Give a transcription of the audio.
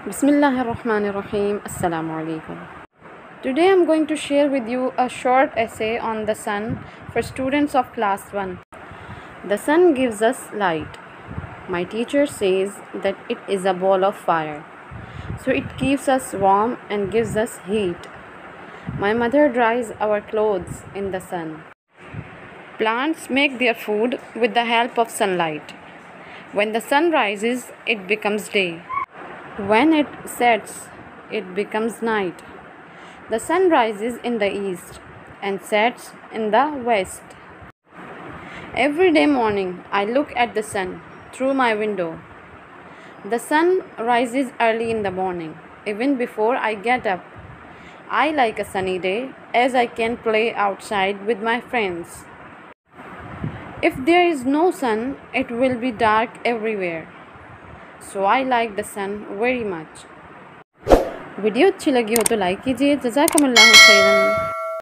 Bismillahirrahmanirrahim. Assalamu alaikum. Today I'm going to share with you a short essay on the sun for students of class 1. The sun gives us light. My teacher says that it is a ball of fire. So it keeps us warm and gives us heat. My mother dries our clothes in the sun. Plants make their food with the help of sunlight. When the sun rises, it becomes day. When it sets, it becomes night. The sun rises in the east and sets in the west. Every day morning, I look at the sun through my window. The sun rises early in the morning, even before I get up. I like a sunny day as I can play outside with my friends. If there is no sun, it will be dark everywhere. So I like the sun very much. Video अच्छी लगी हो तो like कीजिए। जज़ाकमुल्लाहु खैरन।